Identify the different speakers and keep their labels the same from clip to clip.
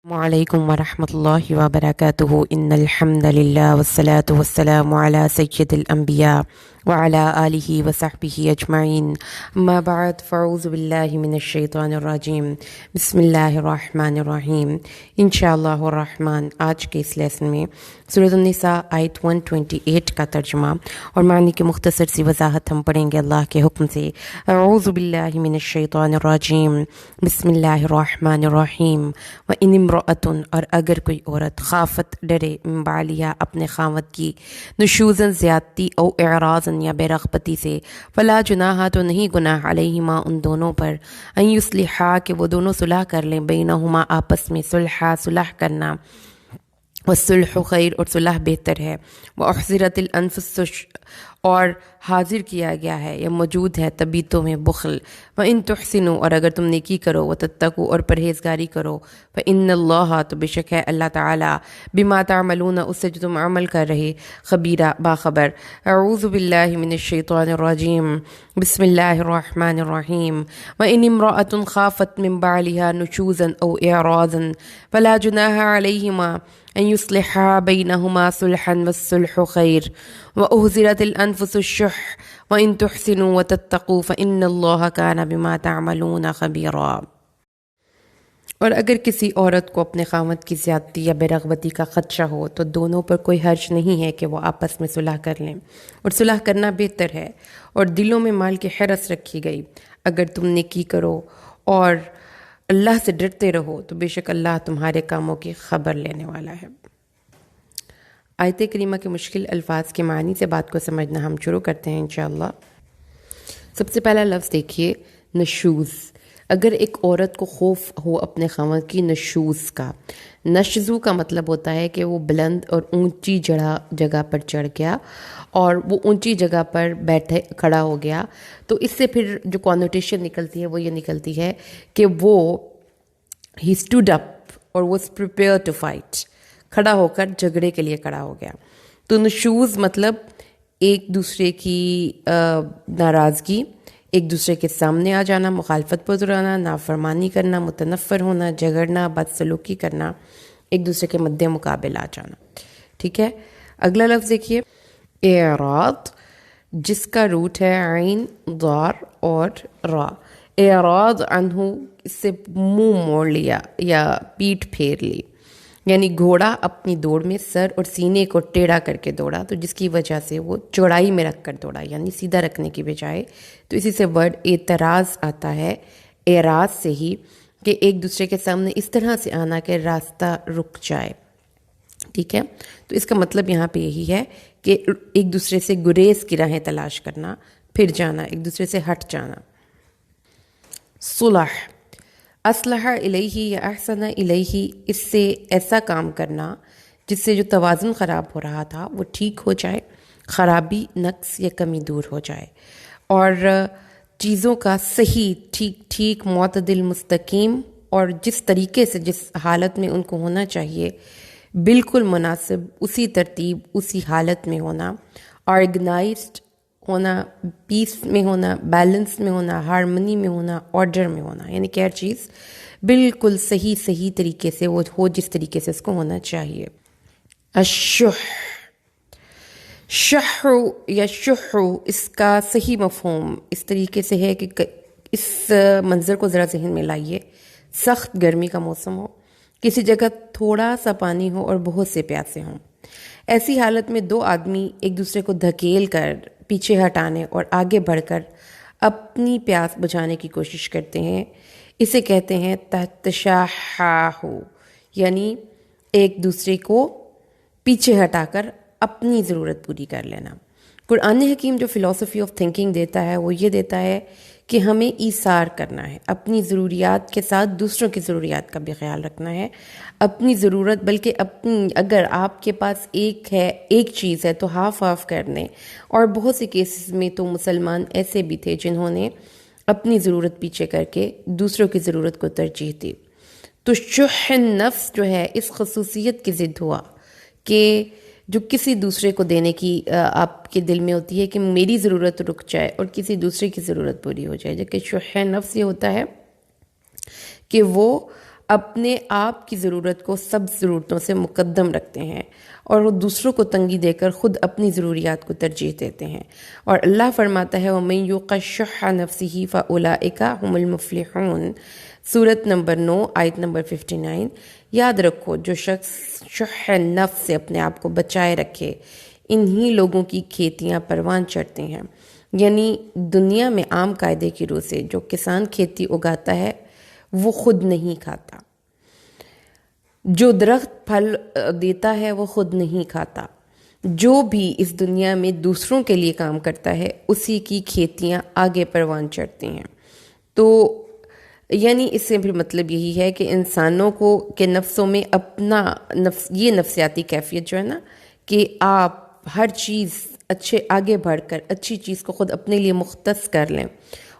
Speaker 1: وعلیکم ورحمۃ اللہ وبرکاتہ ان الحمد للہ والصلاة والسلام علی سید الانبیاء وعلی آلہ وصحبہ اجمعین اما بعد فاعوذ باللہ من الشیطان الرجیم بسم اللہ الرحمن الرحیم انشاءاللہ الرحمن آج کے اس لیسن میں سورۃ النساء آیت 128 کا ترجمہ اور معنی کی مختصر سی وضاحت ہم پڑھیں گے اللہ کے حکم سے۔ اعوذ باللہ من الشیطان الرجیم بسم اللہ الرحمن الرحیم وَإِنِ امرأۃ اور اگر کوئی عورت خافت ڈرے من بعلہا اپنے خاوند کی نشوزاً زیادتی او اعراضاً یا بے رغبتی سے فلا جناح تو نہیں گناہ علیہما ان دونوں پر ان یصلحا کہ وہ دونوں صلح کر لیں بینہما آپس میں صلح کرنا والصلح خیر اور صلح بہتر ہے واحضرت الانفس اور حاضر کیا گیا ہے یا موجود ہے طبیعتوں میں بخل وان تحسنوا اور اگر تم نیکی کرو وتتقوا اور پرہیزگاری کرو فان اللہ تو بے شک ہے اللہ تعالی بما تعملون اس سے جو تم عمل کر رہے خبیرہ باخبر۔ اعوذ باللہ من الشیطان الرجیم بسم اللہ الرحمن الرحیم وان امرأة خافت من بعلها نشوزا او اعراضا فلا جناح علیہما ان یصلحا بینہما صلحا والصلح خیر واحضرت الانفس الشح وان تحسنوا وتتقوا فان اللہ کان بما تعملون خبیرا۔ اور اگر کسی عورت کو اپنے خاوند کی زیادتی یا بے رغبتی کا خدشہ ہو تو دونوں پر کوئی حرج نہیں ہے کہ وہ آپس میں صلح کر لیں اور صلح کرنا بہتر ہے اور دلوں میں مال کی حرص رکھی گئی۔ اگر تم نیکی کرو اور اللہ سے ڈرتے رہو تو بے شک اللہ تمہارے کاموں کی خبر لینے والا ہے۔ آیت کریمہ کے مشکل الفاظ کے معنی سے بات کو سمجھنا ہم شروع کرتے ہیں انشاءاللہ۔ سب سے پہلا لفظ دیکھیے نشوز۔ اگر ایک عورت کو خوف ہو اپنے خاوند کی نشوز کا، نشزو کا مطلب ہوتا ہے کہ وہ بلند اور اونچی جگہ پر چڑھ گیا اور وہ اونچی جگہ پر بیٹھے کھڑا ہو گیا، تو اس سے پھر جو کانوٹیشن نکلتی ہے وہ یہ نکلتی ہے کہ وہ ہی اسٹوڈ اپ اور واز پریپیئر ٹو فائٹ، کھڑا ہو کر جھگڑے کے لیے کھڑا ہو گیا۔ تو نشوز مطلب ایک دوسرے کی ناراضگی، ایک دوسرے کے سامنے آ جانا، مخالفت پر اترانا، نافرمانی کرنا، متنفر ہونا، جھگڑنا، بدسلوکی کرنا، ایک دوسرے کے مد مقابل آ جانا۔ ٹھیک ہے، اگلا لفظ دیکھیے اعراض، جس کا روٹ ہے عین ضار اور را۔ اعراض عنہ، اس سے منہ موڑ لیا یا پیٹھ پھیر لی، یعنی گھوڑا اپنی دوڑ میں سر اور سینے کو ٹیڑھا کر کے دوڑا تو جس کی وجہ سے وہ چوڑائی میں رکھ کر دوڑا، یعنی سیدھا رکھنے کی بجائے، تو اسی سے ورڈ اعتراض آتا ہے اعراض سے ہی، کہ ایک دوسرے کے سامنے اس طرح سے آنا کہ راستہ رک جائے۔ ٹھیک ہے، تو اس کا مطلب یہاں پہ یہی ہے کہ ایک دوسرے سے گریز کی راہیں تلاش کرنا، پھر جانا، ایک دوسرے سے ہٹ جانا۔ صلح، اصلح الیہ یا احسن الیہ، اس سے ایسا کام کرنا جس سے جو توازن خراب ہو رہا تھا وہ ٹھیک ہو جائے، خرابی، نقص یا کمی دور ہو جائے، اور چیزوں کا صحیح ٹھیک معتدل مستقیم اور جس طریقے سے جس حالت میں ان کو ہونا چاہیے بالکل مناسب، اسی ترتیب اسی حالت میں ہونا، آرگنائزڈ ہونا، پیس میں ہونا، بیلنس میں ہونا، ہارمنی میں ہونا، آرڈر میں ہونا، یعنی کہ ہر چیز بالکل صحیح طریقے سے وہ ہو جس طریقے سے اس کو ہونا چاہیے۔ الشح، شح یا شح، اس کا صحیح مفہوم اس طریقے سے ہے کہ اس منظر کو ذرا ذہن میں لائیے، سخت گرمی کا موسم ہو، کسی جگہ تھوڑا سا پانی ہو اور بہت سے پیاسے ہوں، ایسی حالت میں دو آدمی ایک دوسرے کو دھکیل کر پیچھے ہٹانے اور آگے بڑھ کر اپنی پیاس بجھانے کی کوشش کرتے ہیں، اسے کہتے ہیں تتشاحّ، یعنی ایک دوسرے کو پیچھے ہٹا کر اپنی ضرورت پوری کر لینا۔ قرآن حکیم جو فلسفی آف تھنکنگ دیتا ہے وہ یہ دیتا ہے کہ ہمیں ایثار کرنا ہے، اپنی ضروریات کے ساتھ دوسروں کی ضروریات کا بھی خیال رکھنا ہے، اپنی ضرورت بلکہ اپنی، اگر آپ کے پاس ایک چیز ہے تو ہاف کرنے، اور بہت سے کیسز میں تو مسلمان ایسے بھی تھے جنہوں نے اپنی ضرورت پیچھے کر کے دوسروں کی ضرورت کو ترجیح دی۔ تو شح نفس جو ہے اس خصوصیت کی ضد ہوا کہ جو کسی دوسرے کو دینے کی آپ کے دل میں ہوتی ہے کہ میری ضرورت رک جائے اور کسی دوسرے کی ضرورت پوری ہو جائے، جبکہ شح نفس یہ ہوتا ہے کہ وہ اپنے آپ کی ضرورت کو سب ضرورتوں سے مقدم رکھتے ہیں اور وہ دوسروں کو تنگی دے کر خود اپنی ضروریات کو ترجیح دیتے ہیں۔ اور اللہ فرماتا ہے وَمَن يُوقَ شُحَّ نَفْسِهِ فَأُولَٰئِكَ هُمُ الْمُفْلِحُونَ، سورت نمبر 9 آیت نمبر 59۔ یاد رکھو جو شخص شح نفس سے اپنے آپ کو بچائے رکھے انہی لوگوں کی کھیتیاں پروان چڑھتے ہیں۔ یعنی دنیا میں عام قاعدے کی روح سے جو کسان کھیتی اگاتا ہے وہ خود نہیں کھاتا، جو درخت پھل دیتا ہے وہ خود نہیں کھاتا، جو بھی اس دنیا میں دوسروں کے لیے کام کرتا ہے اسی کی کھیتیاں آگے پروان چڑھتی ہیں۔ تو یعنی اس سے بھی مطلب یہی ہے کہ انسانوں کو کے نفسوں میں اپنا یہ نفسیاتی کیفیت جو ہے نا کہ آپ ہر چیز اچھے آگے بڑھ کر اچھی چیز کو خود اپنے لیے مختص کر لیں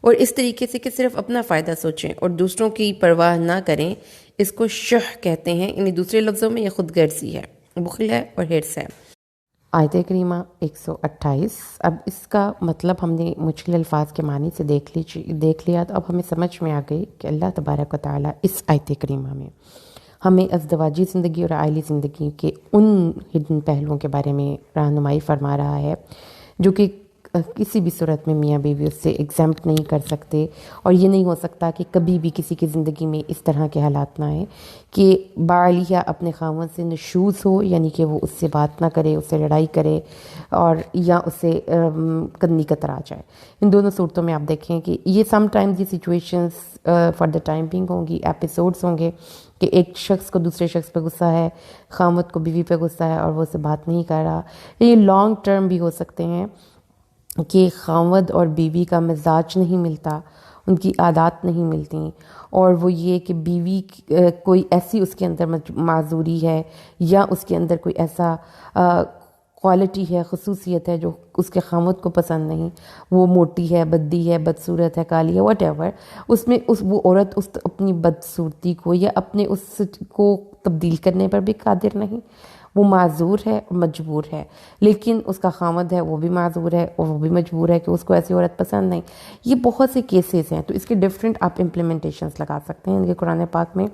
Speaker 1: اور اس طریقے سے کہ صرف اپنا فائدہ سوچیں اور دوسروں کی پرواہ نہ کریں، اس کو شح کہتے ہیں۔ یعنی دوسرے لفظوں میں یہ خود غرضی ہے، بخل ہے اور حرص ہے۔ آیت کریمہ 128۔ اب اس کا مطلب ہم نے مشکل الفاظ کے معنی سے دیکھ لیا، تو اب ہمیں سمجھ میں آ گئی کہ اللہ تبارک و تعالیٰ اس آیت کریمہ میں ہمیں ازدواجی زندگی اور عائلی زندگی کے ان ہڈن پہلوؤں کے بارے میں رہنمائی فرما رہا ہے جو کہ کسی بھی صورت میں میاں بیوی اس سے ایگزمپٹ نہیں کر سکتے، اور یہ نہیں ہو سکتا کہ کبھی بھی کسی کی زندگی میں اس طرح کے حالات نہ آئیں کہ بالیہ اپنے خاوند سے نشوز ہو، یعنی کہ وہ اس سے بات نہ کرے، اس سے لڑائی کرے اور یا اس سے کندی کتر آ جائے۔ ان دونوں صورتوں میں آپ دیکھیں کہ یہ سم ٹائمز یہ situations for the time being ہوں گی، ایپیسوڈز ہوں گے کہ ایک شخص کو دوسرے شخص پہ غصہ ہے، خاوند کو بیوی پہ غصہ ہے اور وہ اس سے بات نہیں کر رہا۔ یہ لانگ ٹرم بھی ہو سکتے ہیں کہ خاوند اور بیوی کا مزاج نہیں ملتا، ان کی عادات نہیں ملتی، اور وہ یہ کہ بیوی کوئی ایسی اس کے اندر معذوری ہے یا اس کے اندر کوئی ایسا کوالٹی ہے، خصوصیت ہے جو اس کے خاوند کو پسند نہیں، وہ موٹی ہے، بدی ہے، بدصورت ہے، کالی ہے، واٹ ایور، اس میں وہ عورت اس اپنی بدصورتی کو یا اپنے اس کو تبدیل کرنے پر بھی قادر نہیں، وہ معذور ہے، مجبور ہے، لیکن اس کا خاوند ہے وہ بھی معذور ہے اور وہ بھی مجبور ہے کہ اس کو ایسی عورت پسند نہیں۔ یہ بہت سے کیسز ہیں، تو اس کے ڈفرینٹ آپ امپلیمنٹیشنز لگا سکتے ہیں ان کے قرآن پاک میں۔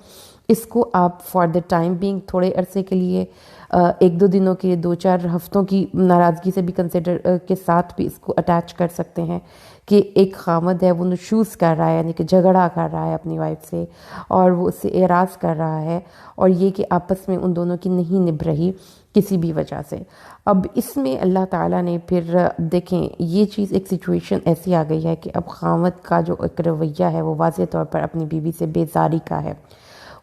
Speaker 1: اس کو آپ فار دا ٹائم بینگ تھوڑے عرصے کے لیے، ایک دو دنوں کے، دو چار ہفتوں کی ناراضگی سے بھی کنسیڈر کے ساتھ بھی اس کو اٹیچ کر سکتے ہیں کہ ایک خاوند ہے وہ نشوز کر رہا ہے، یعنی کہ جھگڑا کر رہا ہے اپنی وائف سے اور وہ اس سے اعراض کر رہا ہے، اور یہ کہ آپس میں ان دونوں کی نہیں نبھ رہی کسی بھی وجہ سے۔ اب اس میں اللہ تعالیٰ نے پھر دیکھیں یہ چیز ایک سچویشن ایسی آ گئی ہے کہ اب خاوند کا جو ایک رویہ ہے وہ واضح طور پر اپنی بیوی سے بیزاری کا ہے،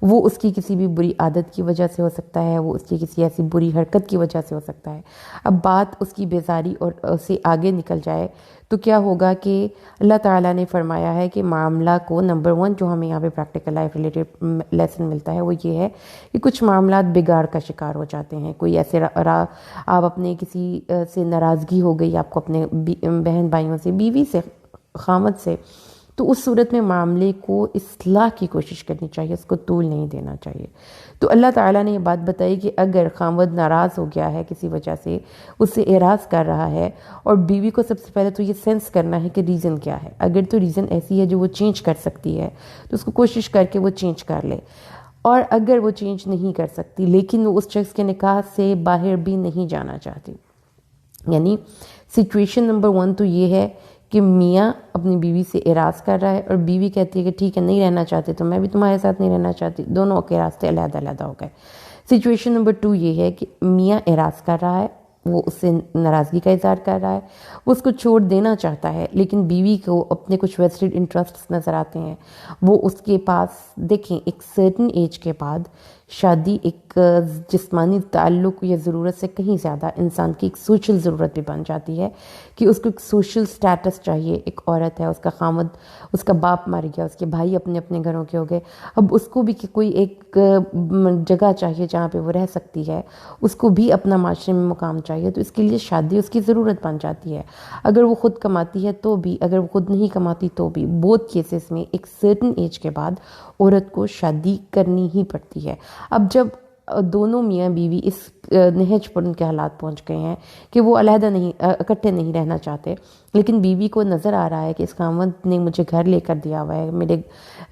Speaker 1: وہ اس کی کسی بھی بری عادت کی وجہ سے ہو سکتا ہے، وہ اس کی کسی ایسی بری حرکت کی وجہ سے ہو سکتا ہے۔ اب بات اس کی بیزاری اور سے آگے نکل جائے تو کیا ہوگا کہ اللہ تعالیٰ نے فرمایا ہے کہ معاملہ کو نمبر 1 جو ہمیں یہاں پہ پریکٹیکل لائف ریلیٹڈ لیسن ملتا ہے وہ یہ ہے کہ کچھ معاملات بگاڑ کا شکار ہو جاتے ہیں۔ کوئی ایسے آپ اپنے کسی سے ناراضگی ہو گئی آپ کو اپنے بہن بھائیوں سے، بیوی سے، خاوند سے، تو اس صورت میں معاملے کو اصلاح کی کوشش کرنی چاہیے، اس کو طول نہیں دینا چاہیے۔ تو اللہ تعالیٰ نے یہ بات بتائی کہ اگر خاوند ناراض ہو گیا ہے کسی وجہ سے، اس سے اعراض کر رہا ہے، اور بیوی کو سب سے پہلے تو یہ سینس کرنا ہے کہ ریزن کیا ہے۔ اگر تو ریزن ایسی ہے جو وہ چینج کر سکتی ہے تو اس کو کوشش کر کے وہ چینج کر لے، اور اگر وہ چینج نہیں کر سکتی لیکن وہ اس شخص کے نکاح سے باہر بھی نہیں جانا چاہتی، یعنی سچویشن نمبر 1 تو یہ ہے کہ میاں اپنی بیوی سے اعراض کر رہا ہے اور بیوی کہتی ہے کہ ٹھیک ہے نہیں رہنا چاہتے تو میں بھی تمہارے ساتھ نہیں رہنا چاہتی، دونوں کے راستے علیحدہ علیحدہ ہو گئے۔ سچویشن نمبر 2 یہ ہے کہ میاں اعراض کر رہا ہے، وہ اس سے ناراضگی کا اظہار کر رہا ہے، وہ اس کو چھوڑ دینا چاہتا ہے، لیکن بیوی کو اپنے کچھ ویسٹڈ انٹرسٹس نظر آتے ہیں، وہ اس کے پاس دیکھیں ایک سرٹن ایج کے بعد شادی ایک جسمانی تعلق یا ضرورت سے کہیں زیادہ انسان کی ایک سوشل ضرورت بھی بن جاتی ہے کہ اس کو ایک سوشل سٹیٹس چاہیے۔ ایک عورت ہے، اس کا خاوند، اس کا باپ مر گیا، اس کے بھائی اپنے اپنے گھروں کے ہو گئے، اب اس کو بھی کہ کوئی ایک جگہ چاہیے جہاں پہ وہ رہ سکتی ہے، اس کو بھی اپنا معاشرے میں مقام چاہیے، تو اس کے لیے شادی اس کی ضرورت بن جاتی ہے۔ اگر وہ خود کماتی ہے تو بھی، اگر وہ خود نہیں کماتی تو بھی، بوتھ کیسز میں ایک سرٹن ایج کے بعد عورت کو شادی کرنی ہی پڑتی ہے۔ اب جب دونوں میاں بیوی اس نہج پر ان کے حالات پہنچ گئے ہیں کہ وہ علیحدہ نہیں، اکٹھے نہیں رہنا چاہتے، لیکن بیوی کو نظر آ رہا ہے کہ اس خاوند نے مجھے گھر لے کر دیا ہوا ہے،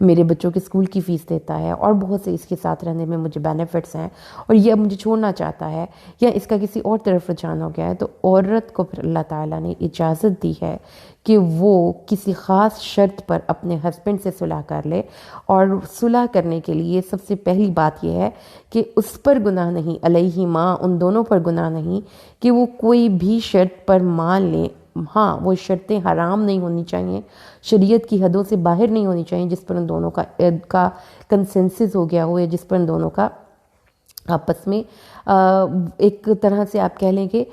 Speaker 1: میرے بچوں کے اسکول کی فیس دیتا ہے، اور بہت سے اس کے ساتھ رہنے میں مجھے بینیفٹس ہیں، اور یہ اب مجھے چھوڑنا چاہتا ہے، یا اس کا کسی اور طرف رجحان ہو گیا ہے، تو عورت کو پھر اللہ تعالیٰ نے اجازت دی ہے کہ وہ کسی خاص شرط پر اپنے ہسبینڈ سے صلح کر لے، اور صلح کرنے کے لیے سب سے پہلی بات یہ ہے کہ اس پر گناہ نہیں، علیہما، ان دونوں پر گناہ نہیں کہ وہ کوئی بھی شرط پر مان لیں۔ ہاں، وہ شرطیں حرام نہیں ہونی چاہیے، شریعت کی حدوں سے باہر نہیں ہونی چاہیے، جس پر ان دونوں کا کنسنسس ہو گیا ہو، یا جس پر ان دونوں کا آپس میں ایک طرح سے آپ کہہ لیں کہ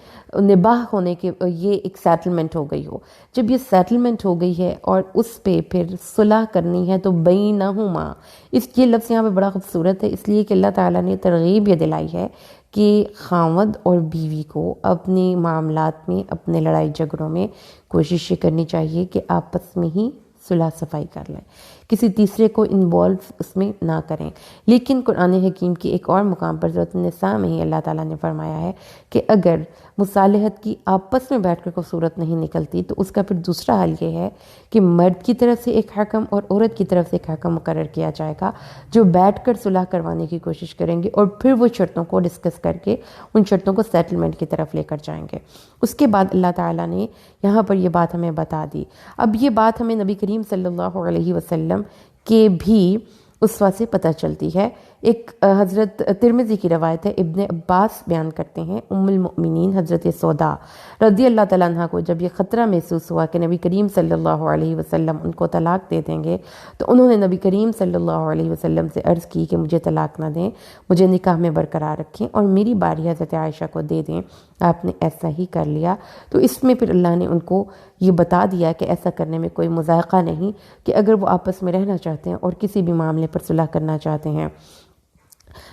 Speaker 1: نباہ ہونے کے، یہ ایک سیٹلمنٹ ہو گئی ہو۔ جب یہ سیٹلمنٹ ہو گئی ہے اور اس پہ پھر صلح کرنی ہے تو بینہما، یہ لفظ یہاں پہ بڑا خوبصورت ہے، اس لیے کہ اللہ تعالیٰ نے ترغیب یہ دلائی ہے کہ خاوند اور بیوی کو اپنے معاملات میں، اپنے لڑائی جھگڑوں میں کوشش یہ کرنی چاہیے کہ آپس میں ہی صلح صفائی کر لیں، کسی تیسرے کو انوالو اس میں نہ کریں۔ لیکن قرآن حکیم کی ایک اور مقام پر سورۃ النساء میں ہی اللہ تعالیٰ نے فرمایا ہے کہ اگر مصالحت کی آپس میں بیٹھ کر کوئی صورت نہیں نکلتی تو اس کا پھر دوسرا حل یہ ہے کہ مرد کی طرف سے ایک حکم اور عورت کی طرف سے ایک حکم مقرر کیا جائے گا، جو بیٹھ کر صلح کروانے کی کوشش کریں گے، اور پھر وہ شرطوں کو ڈسکس کر کے ان شرطوں کو سیٹلمنٹ کی طرف لے کر جائیں گے۔ اس کے بعد اللہ تعالیٰ نے یہاں پر یہ بات ہمیں بتا دی۔ اب یہ بات ہمیں نبی کریم صلی اللہ علیہ وسلم کے بھی اسوہ سے پتہ چلتی ہے۔ ایک حضرت ترمذی کی روایت ہے، ابن عباس بیان کرتے ہیں، ام المؤمنین حضرت سودا رضی اللہ تعالیٰ عنہ کو جب یہ خطرہ محسوس ہوا کہ نبی کریم صلی اللہ علیہ وسلم ان کو طلاق دے دیں گے، تو انہوں نے نبی کریم صلی اللہ علیہ وسلم سے عرض کی کہ مجھے طلاق نہ دیں، مجھے نکاح میں برقرار رکھیں اور میری باری حضرت عائشہ کو دے دیں۔ آپ نے ایسا ہی کر لیا۔ تو اس میں پھر اللہ نے ان کو یہ بتا دیا کہ ایسا کرنے میں کوئی مذائقہ نہیں، کہ اگر وہ آپس میں رہنا چاہتے ہیں اور کسی بھی معاملے پر صلح کرنا چاہتے ہیں،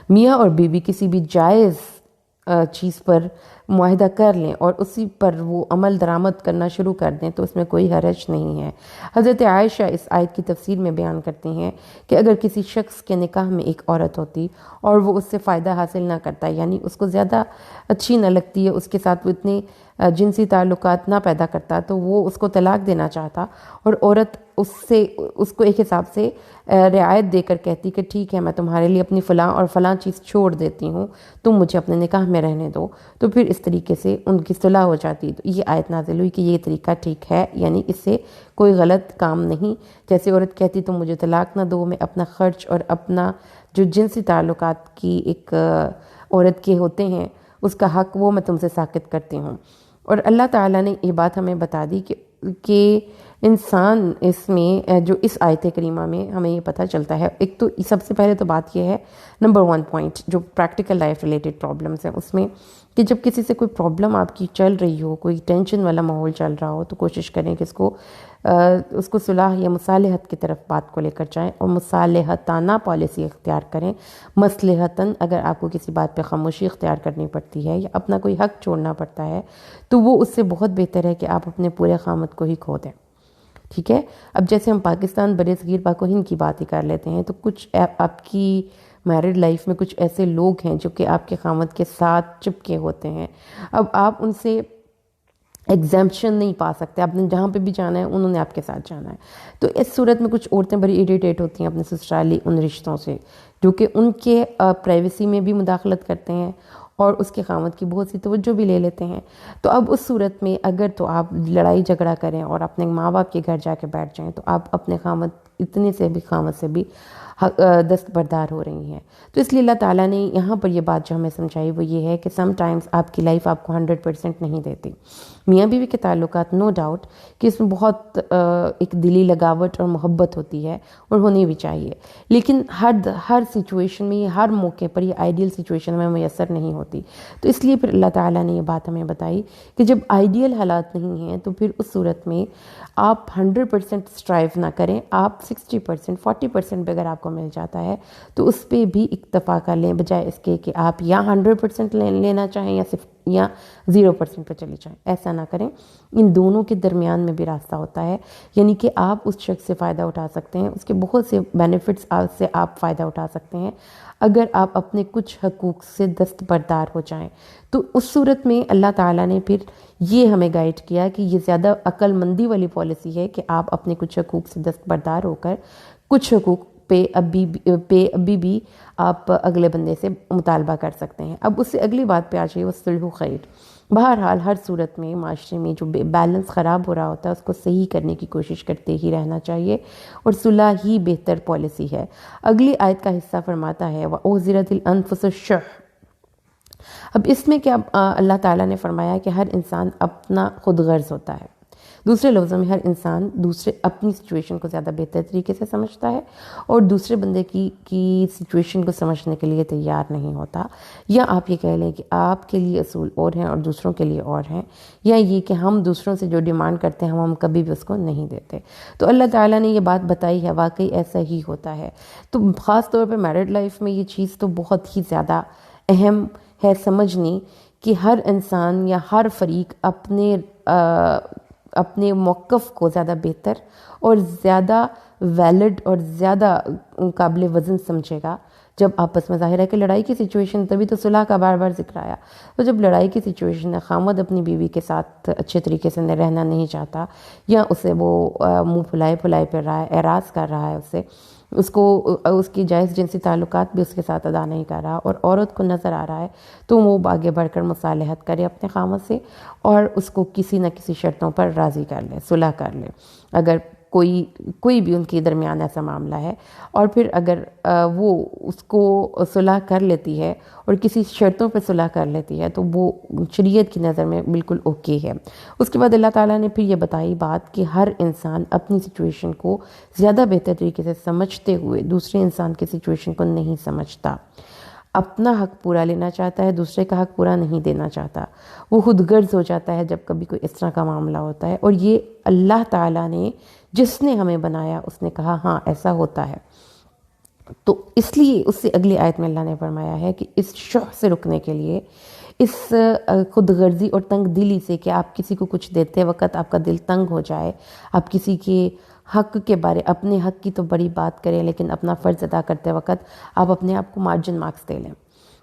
Speaker 1: میاں اور بیوی کسی بھی جائز چیز پر معاہدہ کر لیں اور اسی پر وہ عمل درآمد کرنا شروع کر دیں تو اس میں کوئی حرج نہیں ہے۔ حضرت عائشہ اس آیت کی تفسیر میں بیان کرتی ہیں کہ اگر کسی شخص کے نکاح میں ایک عورت ہوتی اور وہ اس سے فائدہ حاصل نہ کرتا، یعنی اس کو زیادہ اچھی نہ لگتی ہے، اس کے ساتھ وہ اتنے جنسی تعلقات نہ پیدا کرتا، تو وہ اس کو طلاق دینا چاہتا، اور عورت اس کو ایک حساب سے رعایت دے کر کہتی کہ ٹھیک ہے، میں تمہارے لیے اپنی فلاں اور فلاں چیز چھوڑ دیتی ہوں، تم مجھے اپنے نکاح میں رہنے دو، تو پھر اس طریقے سے ان کی صلح ہو جاتی۔ تو یہ آیت نازل ہوئی کہ یہ طریقہ ٹھیک ہے، یعنی اس سے کوئی غلط کام نہیں۔ جیسے عورت کہتی تم مجھے طلاق نہ دو، میں اپنا خرچ اور اپنا جو جنسی تعلقات کی ایک عورت کے ہوتے ہیں اس کا حق، وہ میں تم سے ساقط کرتی ہوں۔ اور اللہ تعالیٰ نے یہ بات ہمیں بتا دی کہ انسان اس میں جو اس آیت کریمہ میں ہمیں یہ پتہ چلتا ہے، ایک تو سب سے پہلے تو بات یہ ہے، نمبر 1 پوائنٹ جو پریکٹیکل لائف ریلیٹڈ پرابلمس ہیں اس میں، کہ جب کسی سے کوئی پرابلم آپ کی چل رہی ہو، کوئی ٹینشن والا ماحول چل رہا ہو، تو کوشش کریں کہ اس کو صلح یا مصالحت کی طرف بات کو لے کر جائیں اور مصالحتانہ پالیسی اختیار کریں۔ مصلحتاً اگر آپ کو کسی بات پہ خاموشی اختیار کرنی پڑتی ہے یا اپنا کوئی حق چھوڑنا پڑتا ہے تو وہ اس سے بہت بہتر ہے کہ آپ اپنے پورے خامت کو ہی کھو دیں۔ ٹھیک ہے، اب جیسے ہم پاکستان برِ صغیر پاک و ہند کی بات ہی کر لیتے ہیں، تو کچھ آپ کی میرڈ لائف میں کچھ ایسے لوگ ہیں جو کہ آپ کے خامت کے ساتھ چپکے ہوتے ہیں۔ اب آپ ان سے ایگزیمپشن نہیں پا سکتے، آپ نے جہاں پہ بھی جانا ہے انہوں نے آپ کے ساتھ جانا ہے۔ تو اس صورت میں کچھ عورتیں بڑی اریٹیٹ ہوتی ہیں اپنے سسرالی ان رشتوں سے جو کہ ان کے پرائیویسی میں بھی مداخلت کرتے ہیں اور اس کے خامت کی بہت سی توجہ بھی لے لیتے ہیں۔ تو اب اس صورت میں اگر تو آپ لڑائی جھگڑا کریں اور اپنے ماں باپ کے گھر جا کے بیٹھ جائیں تو آپ اپنے خامت اتنے سے بھی خامت سے بھی دستبردار ہو رہی ہیں۔ تو اس لیے اللہ تعالیٰ نے یہاں پر یہ بات جو ہمیں سمجھائی وہ یہ ہے کہ سم ٹائمز آپ کی لائف آپ کو 100% نہیں دیتی۔ میاں بیوی کے تعلقات نو ڈاؤٹ کہ اس میں بہت ایک دلی لگاوٹ اور محبت ہوتی ہے اور ہونی بھی چاہیے، لیکن ہر سچویشن میں، ہر موقع پر یہ آئیڈیل سچویشن میں میسر نہیں ہوتی۔ تو اس لیے پھر اللہ تعالیٰ نے یہ بات ہمیں بتائی کہ جب آئیڈیل حالات نہیں ہیں تو پھر اس صورت میں آپ 100% اسٹرائیو نہ کریں، آپ 60%، 40% بھی اگر آپ کو مل جاتا ہے تو اس پہ بھی اکتفا کر لیں، بجائے اس کے کہ آپ یا 100% لینا چاہیں یا صرف یا 0% پہ چلی جائیں. ایسا نہ کریں. ان دونوں کے درمیان میں بھی راستہ ہوتا ہے، یعنی کہ آپ اس شخص سے فائدہ اٹھا سکتے ہیں، اس کے بہت سے بینیفٹس سے آپ فائدہ اٹھا سکتے ہیں اگر آپ اپنے کچھ حقوق سے دستبردار ہو جائیں. تو اس صورت میں اللہ تعالیٰ نے پھر یہ ہمیں گائیڈ کیا کہ یہ زیادہ عقل مندی والی پالیسی ہے کہ آپ اپنے کچھ حقوق سے دستبردار ہو کر کچھ حقوق پہ ابھی بھی آپ اگلے بندے سے مطالبہ کر سکتے ہیں. اب اس سے اگلی بات پہ آ جائے وہ صلح خیر. بہرحال ہر صورت میں معاشرے میں جو بیلنس خراب ہو رہا ہوتا ہے اس کو صحیح کرنے کی کوشش کرتے ہی رہنا چاہیے، اور صلح ہی بہتر پالیسی ہے. اگلی آیت کا حصہ فرماتا ہے وَأُحْضِرَتِ الْأَنفُسُ الشُّحَّ. اب اس میں کیا اللہ تعالیٰ نے فرمایا کہ ہر انسان اپنا خود غرض ہوتا ہے. دوسرے لفظوں میں ہر انسان اپنی سچویشن کو زیادہ بہتر طریقے سے سمجھتا ہے اور دوسرے بندے کی سچویشن کو سمجھنے کے لیے تیار نہیں ہوتا. یا آپ یہ کہہ لیں کہ آپ کے لیے اصول اور ہیں اور دوسروں کے لیے اور ہیں، یا یہ کہ ہم دوسروں سے جو ڈیمانڈ کرتے ہیں ہم کبھی بھی اس کو نہیں دیتے. تو اللہ تعالیٰ نے یہ بات بتائی ہے، واقعی ایسا ہی ہوتا ہے. تو خاص طور پہ میرڈ لائف میں یہ چیز تو بہت ہی زیادہ اہم ہے سمجھنی کہ ہر انسان یا ہر فریق اپنے موقف کو زیادہ بہتر اور زیادہ ویلڈ اور زیادہ قابل وزن سمجھے گا جب آپس میں. ظاہر ہے کہ لڑائی کی سچویشن، تبھی تو صلح کا بار بار ذکر آیا. تو جب لڑائی کی سچویشن ہے، خامد اپنی بیوی کے ساتھ اچھے طریقے سے رہنا نہیں چاہتا، یا اسے وہ منہ پھلائے پھر رہا ہے، اعراض کر رہا ہے، اس کی جائز جنسی تعلقات بھی اس کے ساتھ ادا نہیں کر رہا، اور عورت کو نظر آ رہا ہے، تو وہ آگے بڑھ کر مصالحت کرے اپنے خامد سے اور اس کو کسی نہ کسی شرطوں پر راضی کر لے، صلح کر لے اگر کوئی بھی ان کے درمیان ایسا معاملہ ہے. اور پھر اگر وہ اس کو صلح کر لیتی ہے اور کسی شرطوں پہ صلح کر لیتی ہے تو وہ شریعت کی نظر میں بالکل اوکے ہے. اس کے بعد اللہ تعالیٰ نے پھر یہ بتائی بات کہ ہر انسان اپنی سچویشن کو زیادہ بہتر طریقے سے سمجھتے ہوئے دوسرے انسان کی سچویشن کو نہیں سمجھتا. اپنا حق پورا لینا چاہتا ہے، دوسرے کا حق پورا نہیں دینا چاہتا. وہ خود غرض ہو جاتا ہے جب کبھی کوئی اس طرح کا معاملہ ہوتا ہے. اور یہ اللہ تعالیٰ نے، جس نے ہمیں بنایا، اس نے کہا ہاں ایسا ہوتا ہے. تو اس لیے اس سے اگلی آیت میں اللہ نے فرمایا ہے کہ اس شح سے رکنے کے لیے، اس خود غرضی اور تنگ دلی سے کہ آپ کسی کو کچھ دیتے وقت آپ کا دل تنگ ہو جائے، آپ کسی کے حق کے اپنے حق کی تو بڑی بات کریں لیکن اپنا فرض ادا کرتے وقت آپ اپنے آپ کو مارجن مارکس دے لیں.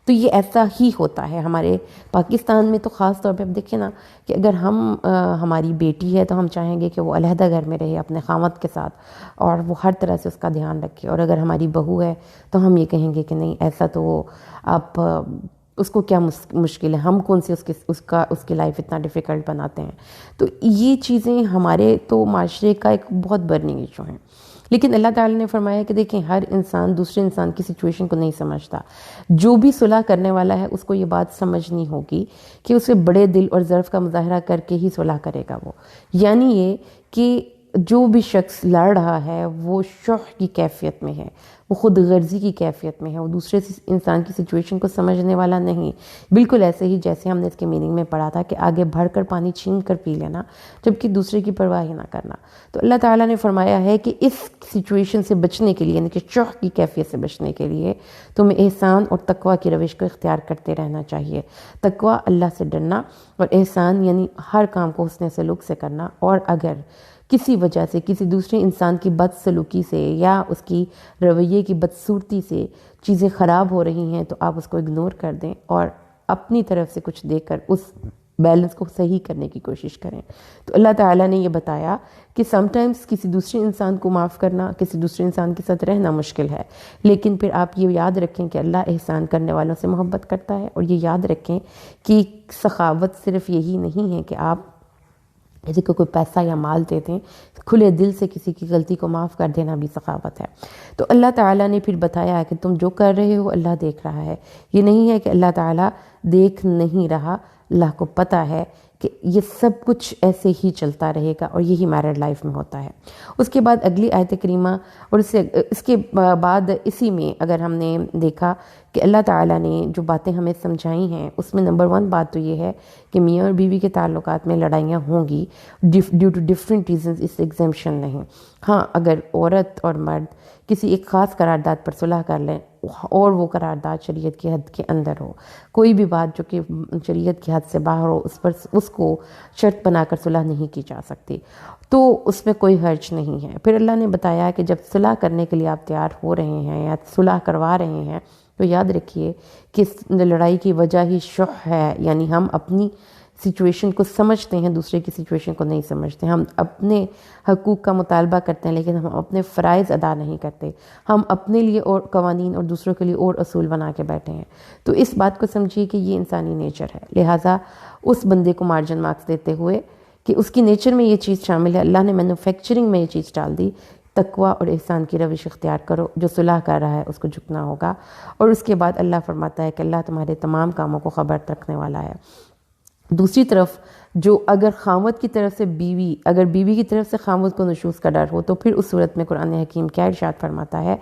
Speaker 1: تو یہ ایسا ہی ہوتا ہے ہمارے پاکستان میں. تو خاص طور پہ اب دیکھیں نا کہ اگر ہماری بیٹی ہے تو ہم چاہیں گے کہ وہ علیحدہ گھر میں رہے اپنے خامد کے ساتھ اور وہ ہر طرح سے اس کا دھیان رکھے. اور اگر ہماری بہو ہے تو ہم یہ کہیں گے کہ نہیں ایسا تو آپ اس کو کیا مشکل ہے، ہم کون سے اس کی لائف اتنا ڈیفیکلٹ بناتے ہیں. تو یہ چیزیں ہمارے تو معاشرے کا ایک بہت برننگ ایشو ہیں. لیکن اللہ تعالیٰ نے فرمایا کہ دیکھیں ہر انسان دوسرے انسان کی سچویشن کو نہیں سمجھتا. جو بھی صلح کرنے والا ہے اس کو یہ بات سمجھنی ہوگی کہ اسے بڑے دل اور ظرف کا مظاہرہ کر کے ہی صلح کرے گا وہ. یعنی یہ کہ جو بھی شخص لڑ رہا ہے وہ شح کی کیفیت میں ہے، وہ خود غرضی کی کیفیت میں ہے، وہ دوسرے انسان کی سچویشن کو سمجھنے والا نہیں. بالکل ایسے ہی جیسے ہم نے اس کے میننگ میں پڑھا تھا کہ آگے بڑھ کر پانی چھین کر پی لینا جبکہ دوسرے کی پرواہ ہی نہ کرنا. تو اللہ تعالیٰ نے فرمایا ہے کہ اس سچویشن سے بچنے کے لیے، یعنی کہ شح کی کیفیت سے بچنے کے لیے تمہیں احسان اور تقوی کی روش کو اختیار کرتے رہنا چاہیے. تقوی اللہ سے ڈرنا، اور احسان یعنی ہر کام کو حسن سلوک سے کرنا. اور اگر کسی وجہ سے کسی دوسرے انسان کی بد سلوکی سے یا اس کی رویے کی بدصورتی سے چیزیں خراب ہو رہی ہیں تو آپ اس کو اگنور کر دیں اور اپنی طرف سے کچھ دے کر اس بیلنس کو صحیح کرنے کی کوشش کریں. تو اللہ تعالیٰ نے یہ بتایا کہ سم ٹائمز کسی دوسرے انسان کو معاف کرنا، کسی دوسرے انسان کے ساتھ رہنا مشکل ہے، لیکن پھر آپ یہ یاد رکھیں کہ اللہ احسان کرنے والوں سے محبت کرتا ہے. اور یہ یاد رکھیں کہ سخاوت صرف یہی نہیں ہے کہ آپ کسی کو کوئی پیسہ یا مال دے دیں، کھلے دل سے کسی کی غلطی کو معاف کر دینا بھی سخاوت ہے. تو اللہ تعالیٰ نے پھر بتایا ہے کہ تم جو کر رہے ہو اللہ دیکھ رہا ہے. یہ نہیں ہے کہ اللہ تعالیٰ دیکھ نہیں رہا، اللہ کو پتہ ہے کہ یہ سب کچھ ایسے ہی چلتا رہے گا، اور یہی میرڈ لائف میں ہوتا ہے. اس کے بعد اگلی آیت کریمہ، اور اس کے بعد اسی میں اگر ہم نے دیکھا کہ اللہ تعالیٰ نے جو باتیں ہمیں سمجھائی ہیں اس میں نمبر 1 بات تو یہ ہے کہ میاں اور بیوی کے تعلقات میں لڑائیاں ہوں گی ڈیو ٹو ڈفرینٹ ریزنز، اس ایگزمپشن نہیں۔ ہاں، اگر عورت اور مرد کسی ایک خاص قرارداد پر صلح کر لیں اور وہ قرارداد شریعت کی حد کے اندر ہو، کوئی بھی بات جو کہ شریعت کی حد سے باہر ہو اس کو شرط بنا کر صلح نہیں کی جا سکتی، تو اس میں کوئی حرج نہیں ہے۔ پھر اللہ نے بتایا کہ جب صلح کرنے کے لیے آپ تیار ہو رہے ہیں یا صلح کروا رہے ہیں تو یاد رکھیے کہ لڑائی کی وجہ ہی شح ہے، یعنی ہم اپنی سچویشن کو سمجھتے ہیں، دوسرے کی سچویشن کو نہیں سمجھتے، ہم اپنے حقوق کا مطالبہ کرتے ہیں لیکن ہم اپنے فرائض ادا نہیں کرتے، ہم اپنے لیے اور قوانین اور دوسروں کے لیے اور اصول بنا کے بیٹھے ہیں۔ تو اس بات کو سمجھیے کہ یہ انسانی نیچر ہے، لہٰذا اس بندے کو مارجن مارکس دیتے ہوئے کہ اس کی نیچر میں یہ چیز شامل ہے، اللہ نے مینوفیکچرنگ میں یہ چیز ڈال دی، تقوی اور احسان کی روش اختیار کرو، جو صلح کر رہا ہے اس کو جھکنا ہوگا۔ اور اس کے بعد اللہ فرماتا ہے کہ اللہ تمہارے تمام کاموں کو خبر رکھنے والا ہے۔ دوسری طرف جو اگر خاوند کی طرف سے اگر بیوی کی طرف سے خاوند کو نشوز کا ڈر ہو تو پھر اس صورت میں قرآن حکیم کیا ارشاد فرماتا ہے؟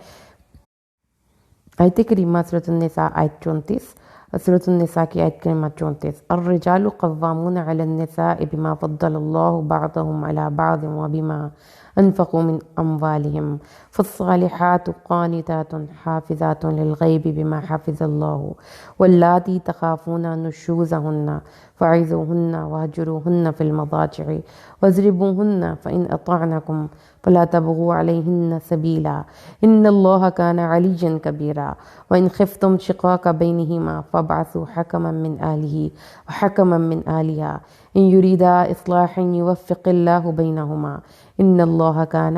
Speaker 1: آیت کریمہ سورۃ النساء آیت 34، سورۃ النساء کی آیت کریمہ 34، الرجال قوامون علی النساء بما فضل اللہ بعضهم علی بعض وبما انفقوا من اموالهم فالصالحات قانتات حافظات للغیب بما حفظ اللہ واللاتی تخافون نشوزهن فعظوهن واهجروهن في المضاجع واضربوهن فإن أطعنكم فلا تبغوا عليهن سبيلا إن الله كان عليا كبيرا وإن خفتم شقاق بينهما فابعثوا حكما من أهله وحكما من أهلها إن يريدا إصلاحا يوفق الله بينهما إن الله كان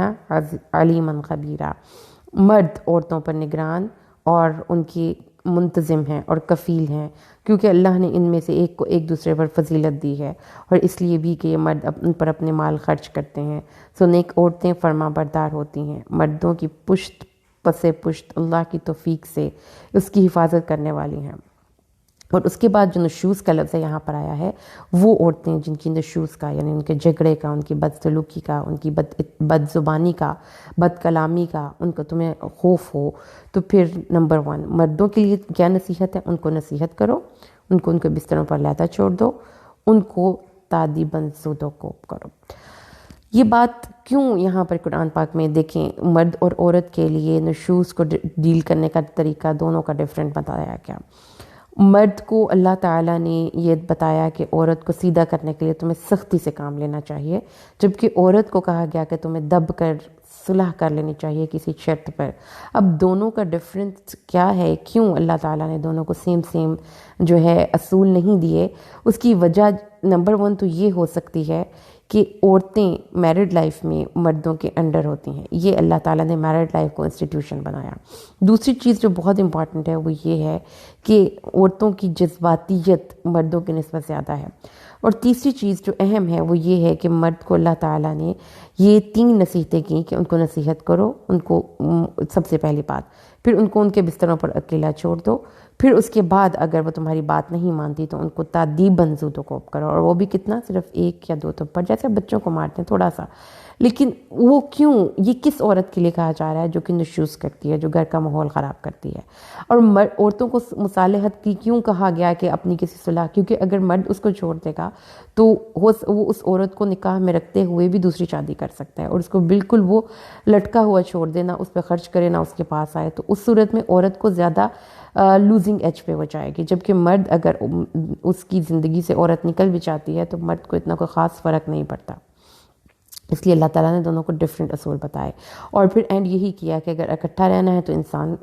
Speaker 1: عليما خبيرا۔ مرد عورتوں پر نگران اور ان کی منتظم ہیں اور کفیل ہیں، کیونکہ اللہ نے ان میں سے ایک کو ایک دوسرے پر فضیلت دی ہے، اور اس لیے بھی کہ یہ مرد ان پر اپنے مال خرچ کرتے ہیں۔ سو نیک عورتیں فرما بردار ہوتی ہیں، مردوں کی پشت پس پشت اللہ کی توفیق سے اس کی حفاظت کرنے والی ہیں۔ اور اس کے بعد جو نشوز کا لفظ یہاں پر آیا ہے، وہ عورتیں جن کی نشوز کا یعنی ان کے جھگڑے کا، ان کی بدسلوکی کا، ان کی بد زبانی کا، بد کلامی کا ان کو تمہیں خوف ہو، تو پھر نمبر 1 مردوں کے لیے کیا نصیحت ہے؟ ان کو نصیحت کرو، ان کے بستروں پر علیحدہ چھوڑ دو، ان کو تادیباً زدو کو کرو۔ یہ بات کیوں یہاں پر قرآن پاک میں دیکھیں مرد اور عورت کے لیے نشوز کو ڈیل کرنے کا طریقہ دونوں کا ڈیفرنٹ بتایا کیا؟ مرد کو اللہ تعالیٰ نے یہ بتایا کہ عورت کو سیدھا کرنے کے لیے تمہیں سختی سے کام لینا چاہیے، جبکہ عورت کو کہا گیا کہ تمہیں دب کر صلح کر لینی چاہیے کسی شرط پر۔ اب دونوں کا ڈفرینس کیا ہے؟ کیوں اللہ تعالیٰ نے دونوں کو سیم جو ہے اصول نہیں دیے؟ اس کی وجہ نمبر 1 تو یہ ہو سکتی ہے کہ عورتیں میرڈ لائف میں مردوں کے انڈر ہوتی ہیں، یہ اللہ تعالیٰ نے میرڈ لائف کو انسٹیٹیوشن بنایا۔ دوسری چیز جو بہت امپورٹنٹ ہے وہ یہ ہے کہ عورتوں کی جذباتیت مردوں کی نسبت زیادہ ہے۔ اور تیسری چیز جو اہم ہے وہ یہ ہے کہ مرد کو اللہ تعالیٰ نے یہ 3 نصیحتیں کی کہ ان کو نصیحت کرو، ان کو سب سے پہلی بات، پھر ان کو ان کے بستروں پر اکیلا چھوڑ دو، پھر اس کے بعد اگر وہ تمہاری بات نہیں مانتی تو ان کو تادیباً زدو کوب کرو، اور وہ بھی کتنا؟ صرف 1 یا 2 تھپڑ، جیسے بچوں کو مارتے ہیں تھوڑا سا۔ لیکن وہ کیوں؟ یہ کس عورت کے لیے کہا جا رہا ہے جو کہ نشوز کرتی ہے، جو گھر کا ماحول خراب کرتی ہے؟ اور عورتوں کو مصالحت کی کیوں کہا گیا کہ اپنی کسی صلح؟ کیونکہ اگر مرد اس کو چھوڑ دے گا تو وہ اس عورت کو نکاح میں رکھتے ہوئے بھی دوسری شادی کر سکتا ہے، اور اس کو بالکل وہ لٹکا ہوا چھوڑ دے، نہ اس پہ خرچ کرے نہ اس کے پاس آئے، تو اس صورت میں عورت کو زیادہ لوزنگ ایج پہ ہو جائے گی۔ جبکہ مرد اگر اس کی زندگی سے عورت نکل بھی جاتی ہے تو مرد کو اتنا کوئی خاص فرق نہیں پڑتا۔ اس لیے اللہ تعالیٰ نے دونوں کو ڈیفرنٹ اصول بتائے، اور پھر اینڈ یہی کیا کہ اگر اکٹھا رہنا ہے تو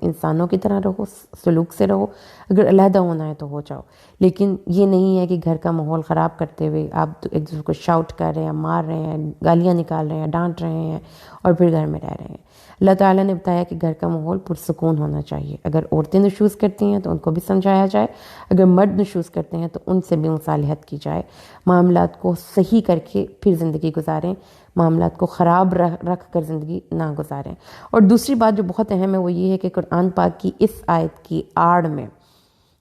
Speaker 1: انسانوں کی طرح رہو، سلوک سے رہو، اگر علیحدہ ہونا ہے تو ہو جاؤ، لیکن یہ نہیں ہے کہ گھر کا ماحول خراب کرتے ہوئے آپ ایک دوسرے کو شاؤٹ کر رہے ہیں، مار رہے ہیں، گالیاں نکال رہے ہیں، ڈانٹ رہے ہیں، اور پھر گھر میں رہ رہے ہیں۔ اللہ تعالیٰ نے بتایا کہ گھر کا ماحول پرسکون ہونا چاہیے۔ اگر عورتیں نشوز کرتی ہیں تو ان کو بھی سمجھایا جائے، اگر مرد نشوز کرتے ہیں تو ان سے بھی مصالحت کی جائے، معاملات کو صحیح کر کے پھر زندگی گزاریں، معاملات کو خراب رکھ کر زندگی نہ گزاریں۔ اور دوسری بات جو بہت اہم ہے وہ یہ ہے کہ قرآن پاک کی اس آیت کی آڑ میں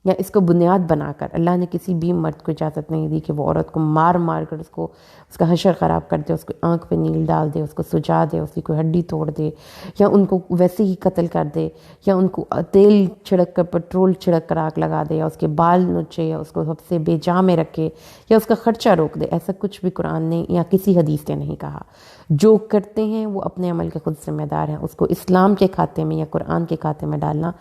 Speaker 1: یا اس کو بنیاد بنا کر اللہ نے کسی بھی مرد کو اجازت نہیں دی کہ وہ عورت کو مار مار کر اس کا حشر خراب کر دے، اس کو آنکھ پہ نیل ڈال دے، اس کو سجا دے، اس کی کوئی ہڈی توڑ دے، یا ان کو ویسے ہی قتل کر دے، یا ان کو تیل چھڑک کر پٹرول چھڑک کر آگ لگا دے، یا اس کے بال نوچے، یا اس کو سب سے بے جا میں رکھے، یا اس کا خرچہ روک دے۔ ایسا کچھ بھی قرآن نے یا کسی حدیث نے نہیں کہا۔ جو کرتے ہیں وہ اپنے عمل کے خود ذمہ دار ہیں، اس کو اسلام کے کھاتے میں یا قرآن کے کھاتے میں ڈالنا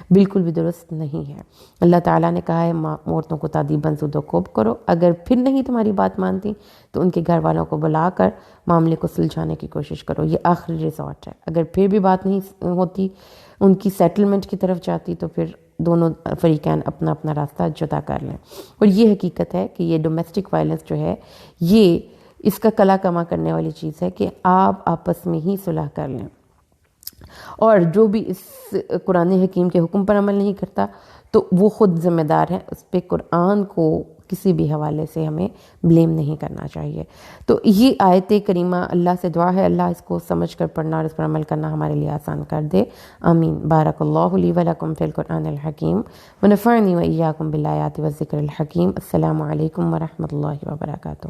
Speaker 1: بالکل بھی درست نہیں ہے۔ اللہ تعالیٰ نے کہا ہے عورتوں کو تادیباً زد و کوب کرو، اگر پھر نہیں تمہاری بات مانتی تو ان کے گھر والوں کو بلا کر معاملے کو سلجھانے کی کوشش کرو، یہ آخری ریزورٹ ہے۔ اگر پھر بھی بات نہیں ہوتی، ان کی سیٹلمنٹ کی طرف جاتی، تو پھر دونوں فریقین اپنا اپنا راستہ جدا کر لیں۔ اور یہ حقیقت ہے کہ یہ ڈومیسٹک وائلنس جو ہے، یہ اس کا کلا کما کرنے والی چیز ہے کہ آپ آپس میں ہی صلح کر لیں، اور جو بھی اس قرآن حکیم کے حکم پر عمل نہیں کرتا تو وہ خود ذمہ دار ہے، اس پہ قرآن کو کسی بھی حوالے سے ہمیں بلیم نہیں کرنا چاہیے۔ تو یہ آیت کریمہ اللہ سے دعا ہے اللہ اس کو سمجھ کر پڑھنا اور اس پر عمل کرنا ہمارے لیے آسان کر دے، آمین۔ بارک اللہ لی و لکم فی القرآن الحکیم ونفعنی و ایاکم بالآیات والذکر الحکیم۔ السلام علیکم ورحمۃ اللہ وبرکاتہ۔